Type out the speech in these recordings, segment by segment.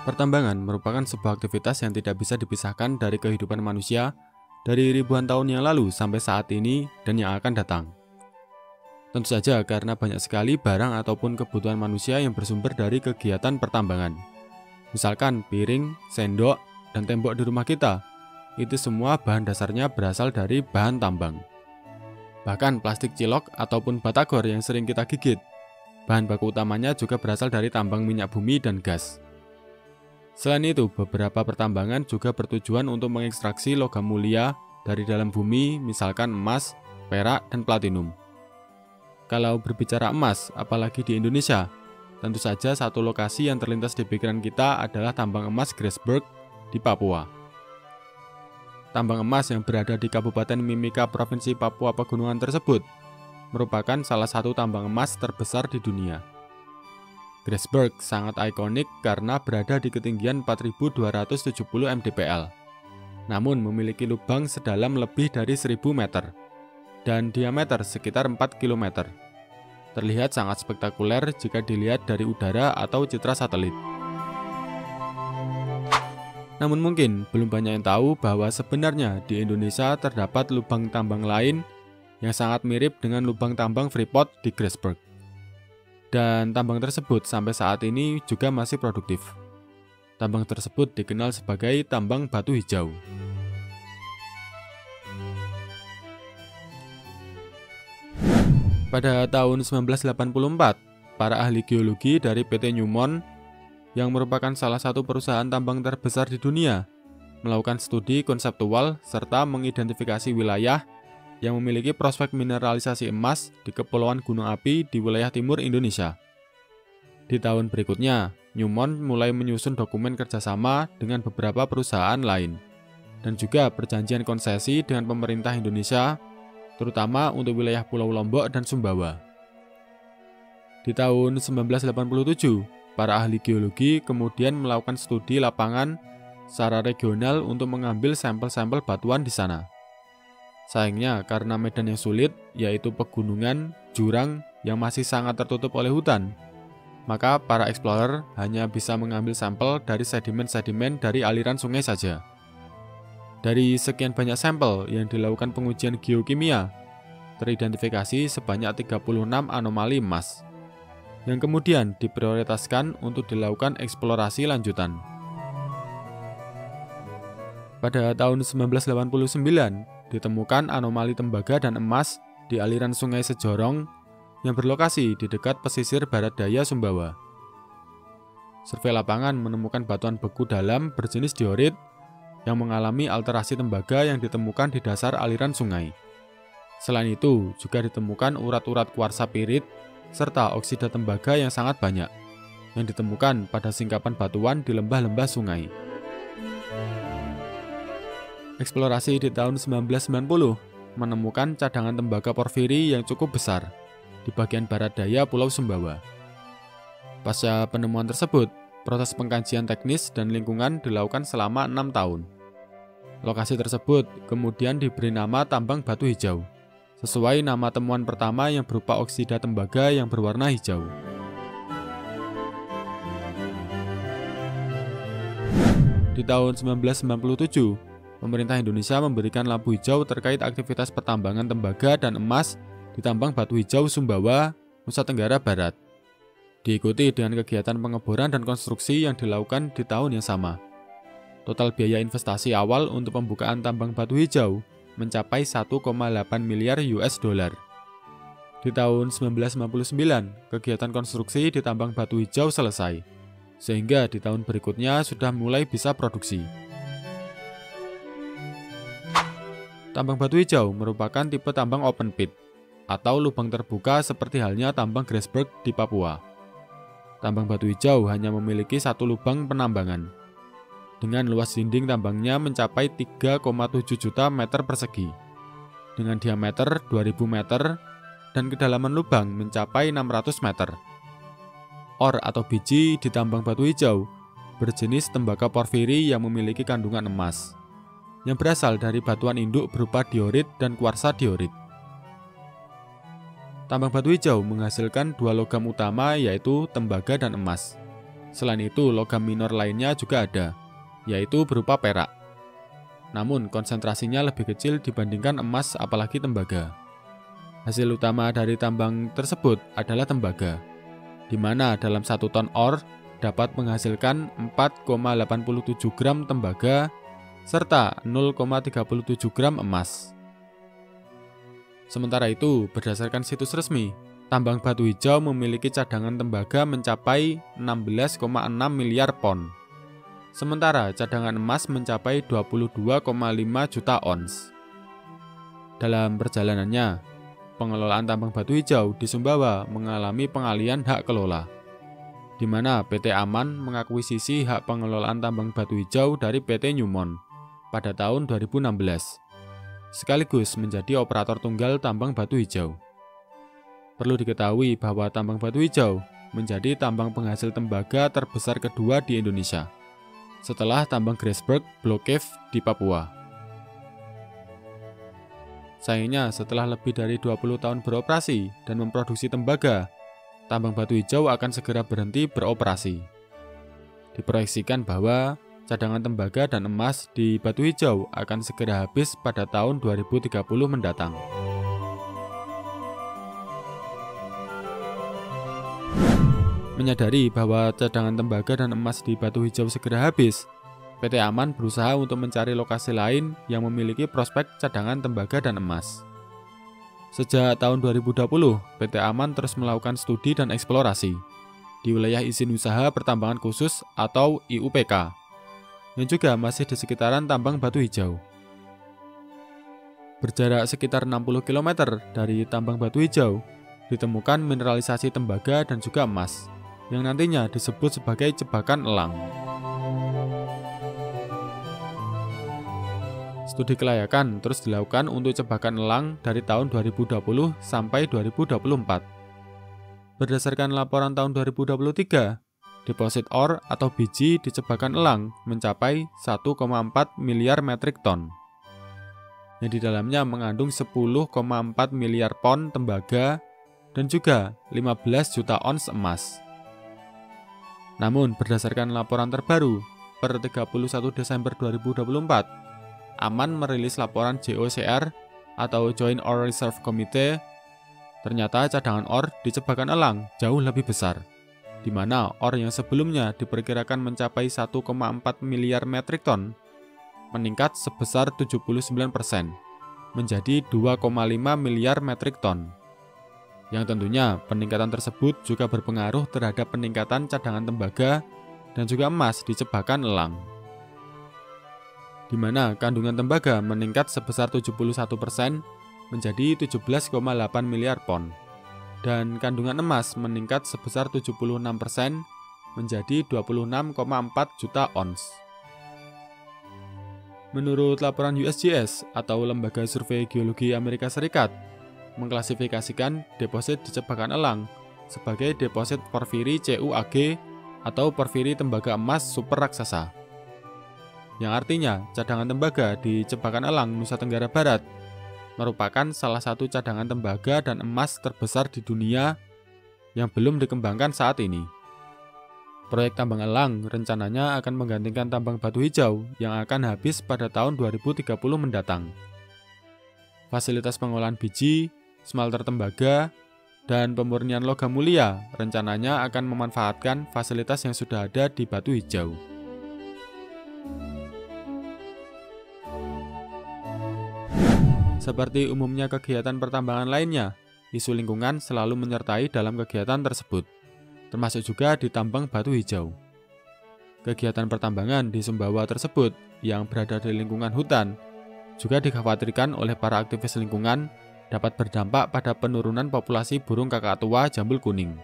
Pertambangan merupakan sebuah aktivitas yang tidak bisa dipisahkan dari kehidupan manusia dari ribuan tahun yang lalu sampai saat ini dan yang akan datang. Tentu saja karena banyak sekali barang ataupun kebutuhan manusia yang bersumber dari kegiatan pertambangan. Misalkan piring, sendok, dan tembok di rumah kita. Itu semua bahan dasarnya berasal dari bahan tambang. Bahkan plastik cilok ataupun batagor yang sering kita gigit, bahan baku utamanya juga berasal dari tambang minyak bumi dan gas. Selain itu, beberapa pertambangan juga bertujuan untuk mengekstraksi logam mulia dari dalam bumi, misalkan emas, perak, dan platinum. Kalau berbicara emas, apalagi di Indonesia, tentu saja satu lokasi yang terlintas di pikiran kita adalah tambang emas Grasberg di Papua. Tambang emas yang berada di Kabupaten Mimika, Provinsi Papua Pegunungan tersebut merupakan salah satu tambang emas terbesar di dunia. Grasberg sangat ikonik karena berada di ketinggian 4.270 mdpl, namun memiliki lubang sedalam lebih dari 1.000 meter dan diameter sekitar 4 km. Terlihat sangat spektakuler jika dilihat dari udara atau citra satelit. Namun mungkin belum banyak yang tahu bahwa sebenarnya di Indonesia terdapat lubang tambang lain yang sangat mirip dengan lubang tambang Freeport di Grasberg. Dan tambang tersebut sampai saat ini juga masih produktif. Tambang tersebut dikenal sebagai tambang batu hijau. Pada tahun 1984, para ahli geologi dari PT Newmont yang merupakan salah satu perusahaan tambang terbesar di dunia melakukan studi konseptual serta mengidentifikasi wilayah yang memiliki prospek mineralisasi emas di Kepulauan Gunung Api di wilayah timur Indonesia. Di tahun berikutnya, Newmont mulai menyusun dokumen kerjasama dengan beberapa perusahaan lain, dan juga perjanjian konsesi dengan pemerintah Indonesia, terutama untuk wilayah Pulau Lombok dan Sumbawa. Di tahun 1987, para ahli geologi kemudian melakukan studi lapangan secara regional untuk mengambil sampel-sampel batuan di sana. Sayangnya, karena medan yang sulit, yaitu pegunungan, jurang yang masih sangat tertutup oleh hutan, maka para explorer hanya bisa mengambil sampel dari sedimen-sedimen dari aliran sungai saja. Dari sekian banyak sampel yang dilakukan pengujian geokimia, teridentifikasi sebanyak 36 anomali emas, yang kemudian diprioritaskan untuk dilakukan eksplorasi lanjutan. Pada tahun 1989, ditemukan anomali tembaga dan emas di aliran sungai Sejorong yang berlokasi di dekat pesisir barat daya Sumbawa. Survei lapangan menemukan batuan beku dalam berjenis diorit yang mengalami alterasi tembaga yang ditemukan di dasar aliran sungai. Selain itu, juga ditemukan urat-urat kuarsa pirit serta oksida tembaga yang sangat banyak yang ditemukan pada singkapan batuan di lembah-lembah sungai. Eksplorasi di tahun 1990 menemukan cadangan tembaga porfiri yang cukup besar di bagian barat daya Pulau Sumbawa. Pasca penemuan tersebut, proses pengkajian teknis dan lingkungan dilakukan selama 6 tahun. Lokasi tersebut kemudian diberi nama tambang batu hijau, sesuai nama temuan pertama yang berupa oksida tembaga yang berwarna hijau. Di tahun 1997, pemerintah Indonesia memberikan lampu hijau terkait aktivitas pertambangan tembaga dan emas di tambang batu hijau Sumbawa, Nusa Tenggara Barat. Diikuti dengan kegiatan pengeboran dan konstruksi yang dilakukan di tahun yang sama. Total biaya investasi awal untuk pembukaan tambang batu hijau mencapai 1,8 miliar US dollar. Di tahun 1999, kegiatan konstruksi di tambang batu hijau selesai, sehingga di tahun berikutnya sudah mulai bisa produksi. Tambang batu hijau merupakan tipe tambang open pit atau lubang terbuka seperti halnya tambang Grasberg di Papua. Tambang batu hijau hanya memiliki satu lubang penambangan, dengan luas dinding tambangnya mencapai 3,7 juta meter persegi, dengan diameter 2000 meter dan kedalaman lubang mencapai 600 meter. Or atau biji di tambang batu hijau berjenis tembaga porfiri yang memiliki kandungan emas, yang berasal dari batuan induk berupa diorit dan kuarsa diorit. Tambang batu hijau menghasilkan dua logam utama yaitu tembaga dan emas. Selain itu, logam minor lainnya juga ada, yaitu berupa perak. Namun, konsentrasinya lebih kecil dibandingkan emas apalagi tembaga. Hasil utama dari tambang tersebut adalah tembaga, di mana dalam 1 ton ore dapat menghasilkan 4,87 gram tembaga serta 0,37 gram emas. Sementara itu, berdasarkan situs resmi, tambang batu hijau memiliki cadangan tembaga mencapai 16,6 miliar pon. Sementara cadangan emas mencapai 22,5 juta ons. Dalam perjalanannya, pengelolaan tambang batu hijau di Sumbawa mengalami pengalihan hak kelola, di mana PT Aman mengakuisisi hak pengelolaan tambang batu hijau dari PT Newmont pada tahun 2016, sekaligus menjadi operator tunggal tambang batu hijau. Perlu diketahui bahwa tambang batu hijau menjadi tambang penghasil tembaga terbesar kedua di Indonesia, setelah tambang Grasberg Block Cave di Papua. Sayangnya, setelah lebih dari 20 tahun beroperasi dan memproduksi tembaga, tambang batu hijau akan segera berhenti beroperasi. Diproyeksikan bahwa cadangan tembaga dan emas di batu hijau akan segera habis pada tahun 2030 mendatang. Menyadari bahwa cadangan tembaga dan emas di batu hijau segera habis, PT Aman berusaha untuk mencari lokasi lain yang memiliki prospek cadangan tembaga dan emas. Sejak tahun 2020, PT Aman terus melakukan studi dan eksplorasi di wilayah izin usaha pertambangan khusus atau IUPK, yang juga masih di sekitaran tambang batu hijau. Berjarak sekitar 60 km dari tambang batu hijau, ditemukan mineralisasi tembaga dan juga emas, yang nantinya disebut sebagai jebakan elang. Studi kelayakan terus dilakukan untuk jebakan elang dari tahun 2020 sampai 2024. Berdasarkan laporan tahun 2023, deposit ore atau biji di jebakan elang mencapai 1,4 miliar metrik ton, yang di dalamnya mengandung 10,4 miliar pon tembaga dan juga 15 juta ons emas. Namun, berdasarkan laporan terbaru per 31 Desember 2024, Aman merilis laporan JOCR atau Joint Ore Reserve Committee. Ternyata cadangan ore di jebakan elang jauh lebih besar, di mana ore yang sebelumnya diperkirakan mencapai 1,4 miliar metrik ton meningkat sebesar 79%, menjadi 2,5 miliar metrik ton. Yang tentunya peningkatan tersebut juga berpengaruh terhadap peningkatan cadangan tembaga dan juga emas di jebakan elang, di mana kandungan tembaga meningkat sebesar 71% menjadi 17,8 miliar pon, dan kandungan emas meningkat sebesar 76% menjadi 26,4 juta ons. Menurut laporan USGS atau Lembaga Survei Geologi Amerika Serikat, mengklasifikasikan deposit di jebakan elang sebagai deposit porfiri CUAG atau porfiri tembaga emas super raksasa, yang artinya cadangan tembaga di jebakan elang Nusa Tenggara Barat merupakan salah satu cadangan tembaga dan emas terbesar di dunia yang belum dikembangkan saat ini. Proyek tambang elang rencananya akan menggantikan tambang batu hijau yang akan habis pada tahun 2030 mendatang. Fasilitas pengolahan biji, smelter tembaga, dan pemurnian logam mulia rencananya akan memanfaatkan fasilitas yang sudah ada di batu hijau. Seperti umumnya kegiatan pertambangan lainnya, isu lingkungan selalu menyertai dalam kegiatan tersebut, termasuk juga di tambang batu hijau. Kegiatan pertambangan di Sumbawa tersebut yang berada di lingkungan hutan juga dikhawatirkan oleh para aktivis lingkungan dapat berdampak pada penurunan populasi burung kakak tua jambul kuning.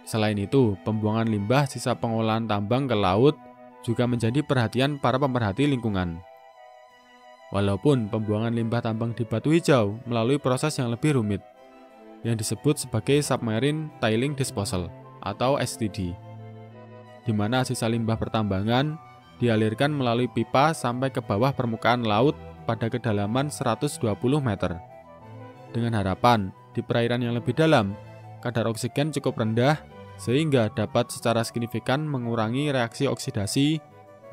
Selain itu, pembuangan limbah sisa pengolahan tambang ke laut juga menjadi perhatian para pemerhati lingkungan. Walaupun pembuangan limbah tambang di batu hijau melalui proses yang lebih rumit, yang disebut sebagai Submarine Tailing Disposal atau STD, di mana sisa limbah pertambangan dialirkan melalui pipa sampai ke bawah permukaan laut pada kedalaman 120 meter, dengan harapan di perairan yang lebih dalam, kadar oksigen cukup rendah sehingga dapat secara signifikan mengurangi reaksi oksidasi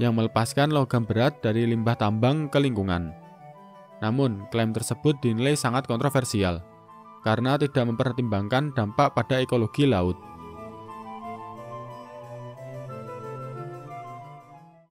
yang melepaskan logam berat dari limbah tambang ke lingkungan. Namun, klaim tersebut dinilai sangat kontroversial karena tidak mempertimbangkan dampak pada ekologi laut.